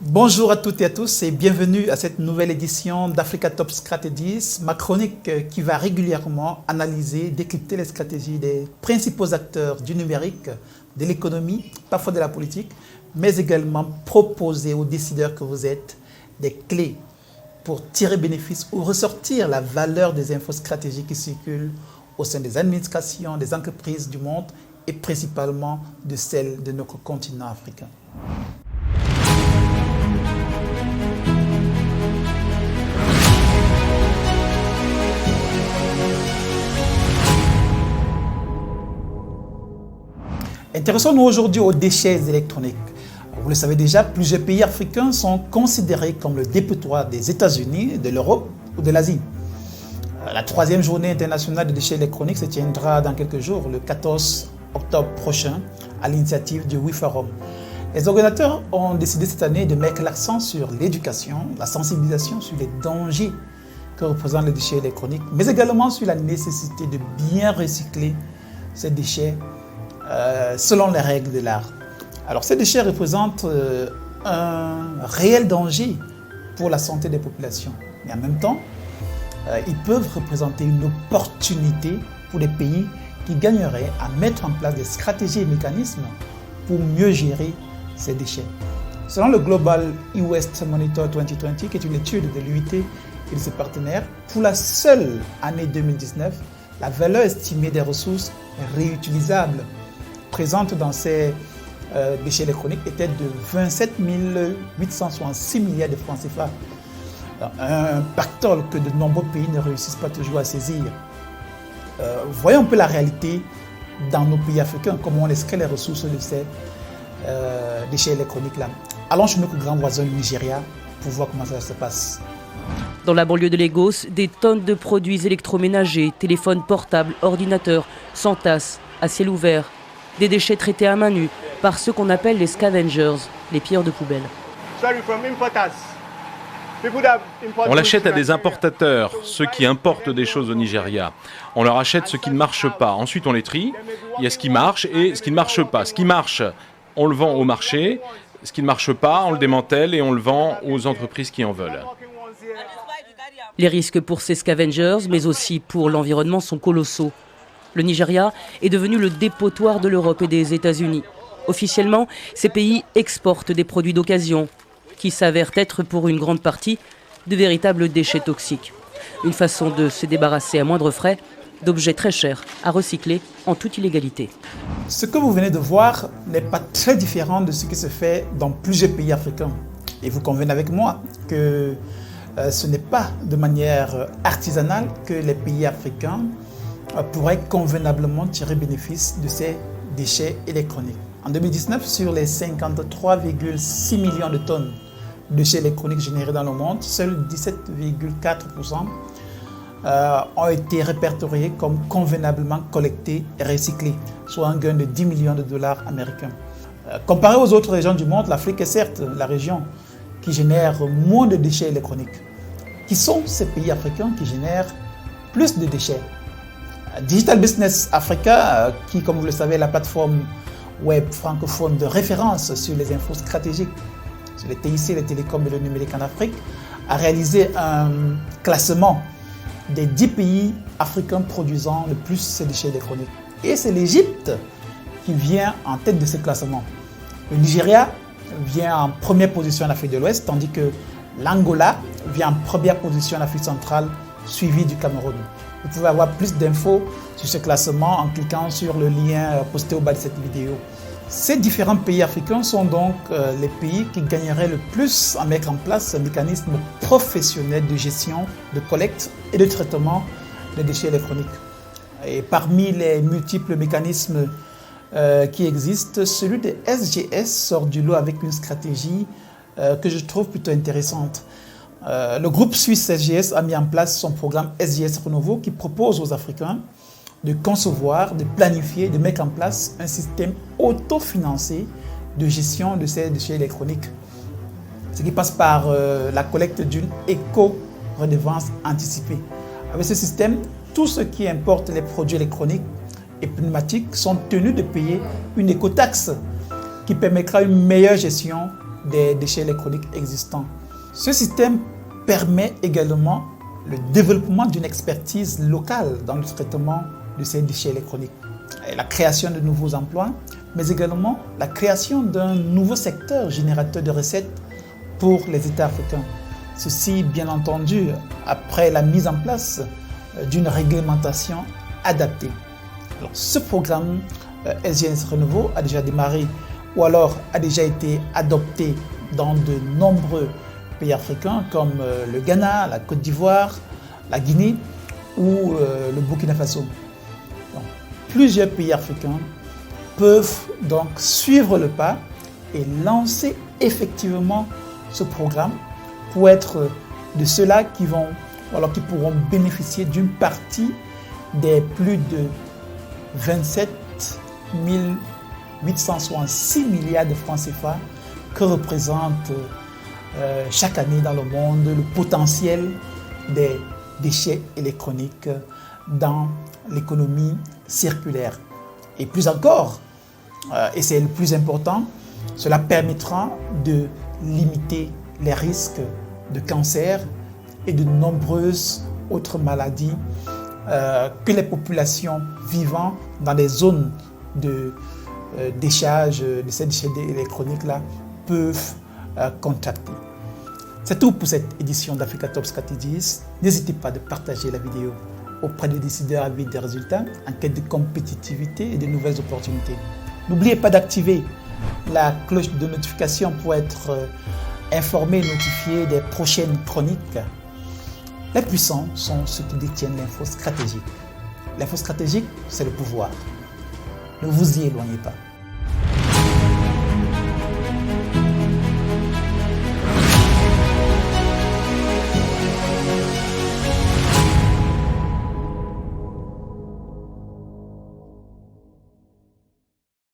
Bonjour à toutes et à tous et bienvenue à cette nouvelle édition d'Africa Top Strategies, ma chronique qui va régulièrement analyser, décrypter les stratégies des principaux acteurs du numérique, de l'économie, parfois de la politique, mais également proposer aux décideurs que vous êtes des clés pour tirer bénéfice ou ressortir la valeur des infos stratégiques qui circulent au sein des administrations, des entreprises du monde et principalement de celles de notre continent africain. Intéressons-nous aujourd'hui aux déchets électroniques. Vous le savez déjà, plusieurs pays africains sont considérés comme le dépotoir des États-Unis, de l'Europe ou de l'Asie. La 3e journée internationale des déchets électroniques se tiendra dans quelques jours, le 14 octobre prochain, à l'initiative du WeForum. Les organisateurs ont décidé cette année de mettre l'accent sur l'éducation, la sensibilisation sur les dangers que représentent les déchets électroniques, mais également sur la nécessité de bien recycler ces déchets selon les règles de l'art. Alors ces déchets représentent un réel danger pour la santé des populations, mais en même temps, ils peuvent représenter une opportunité pour les pays qui gagneraient à mettre en place des stratégies et mécanismes pour mieux gérer ces déchets. Selon le Global E-Waste Monitor 2020, qui est une étude de l'UIT et de ses partenaires, pour la seule année 2019, la valeur estimée des ressources réutilisables présentes dans ces déchets électroniques était de 27 866 milliards de francs CFA. Un pactole que de nombreux pays ne réussissent pas toujours à saisir. Voyons un peu la réalité dans nos pays africains, comment on extrait les ressources de ces déchets électroniques-là. Allons chez notre grand voisin, le Nigeria, pour voir comment ça se passe. Dans la banlieue de Lagos, des tonnes de produits électroménagers, téléphones portables, ordinateurs, s'entassent à ciel ouvert. Des déchets traités à main nue par ceux qu'on appelle les scavengers, les pilleurs de poubelle. On l'achète à des importateurs, ceux qui importent des choses au Nigeria. On leur achète ce qui ne marche pas. Ensuite, on les trie. Il y a ce qui marche et ce qui ne marche pas. Ce qui marche, on le vend au marché. Ce qui ne marche pas, on le démantèle et on le vend aux entreprises qui en veulent. Les risques pour ces scavengers, mais aussi pour l'environnement, sont colossaux. Le Nigeria est devenu le dépotoir de l'Europe et des États-Unis. Officiellement, ces pays exportent des produits d'occasion qui s'avèrent être pour une grande partie de véritables déchets toxiques. Une façon de se débarrasser à moindre frais d'objets très chers à recycler en toute illégalité. Ce que vous venez de voir n'est pas très différent de ce qui se fait dans plusieurs pays africains. Et vous convenez avec moi que ce n'est pas de manière artisanale que les pays africains pourraient convenablement tirer bénéfice de ces déchets électroniques. En 2019, sur les 53,6 millions de tonnes de déchets électroniques générés dans le monde, seuls 17,4% ont été répertoriés comme convenablement collectés et recyclés, soit un gain de 10 millions de dollars américains. Comparé aux autres régions du monde, l'Afrique est certes la région qui génère moins de déchets électroniques. Qui sont ces pays africains qui génèrent plus de déchets? Digital Business Africa, qui, comme vous le savez, est la plateforme web francophone de référence sur les infos stratégiques, sur les TIC, les télécoms et le numérique en Afrique, a réalisé un classement des 10 pays africains produisant le plus ces déchets électroniques. Et c'est l'Égypte qui vient en tête de ce classement. Le Nigeria vient en première position en Afrique de l'Ouest, tandis que l'Angola vient en première position en Afrique centrale, suivi du Cameroun. Vous pouvez avoir plus d'infos sur ce classement en cliquant sur le lien posté au bas de cette vidéo. Ces différents pays africains sont donc les pays qui gagneraient le plus à mettre en place un mécanisme professionnel de gestion, de collecte et de traitement des déchets électroniques. Et parmi les multiples mécanismes qui existent, celui de SGS sort du lot avec une stratégie que je trouve plutôt intéressante. Le groupe suisse SGS a mis en place son programme SGS Renouveau qui propose aux Africains de concevoir, de planifier, de mettre en place un système autofinancé de gestion de ces déchets électroniques. Ce qui passe par la collecte d'une éco-redevance anticipée. Avec ce système, tous ceux qui importent les produits électroniques et pneumatiques sont tenus de payer une écotaxe qui permettra une meilleure gestion des déchets électroniques existants. Ce système permet également le développement d'une expertise locale dans le traitement de ces déchets électroniques, et la création de nouveaux emplois, mais également la création d'un nouveau secteur générateur de recettes pour les États africains. Ceci, bien entendu, après la mise en place d'une réglementation adaptée. Alors, ce programme SGNS Renouveau a déjà démarré ou alors a déjà été adopté dans de nombreux pays africains comme le Ghana, la Côte d'Ivoire, la Guinée ou le Burkina Faso. Donc, plusieurs pays africains peuvent donc suivre le pas et lancer effectivement ce programme pour être de ceux-là qui pourront bénéficier d'une partie des plus de 27 866 milliards de francs CFA que représente chaque année dans le monde le potentiel des déchets électroniques dans l'économie circulaire. Et plus encore, et c'est le plus important, cela permettra de limiter les risques de cancer et de nombreuses autres maladies que les populations vivant dans des zones de décharge de ces déchets électroniques-là peuvent contracter. C'est tout pour cette édition d'Africa Top Strategies. N'hésitez pas de partager la vidéo auprès des décideurs avec des résultats en quête de compétitivité et de nouvelles opportunités. N'oubliez pas d'activer la cloche de notification pour être informé et notifié des prochaines chroniques. Les puissants sont ceux qui détiennent l'info stratégique. L'info stratégique, c'est le pouvoir. Ne vous y éloignez pas.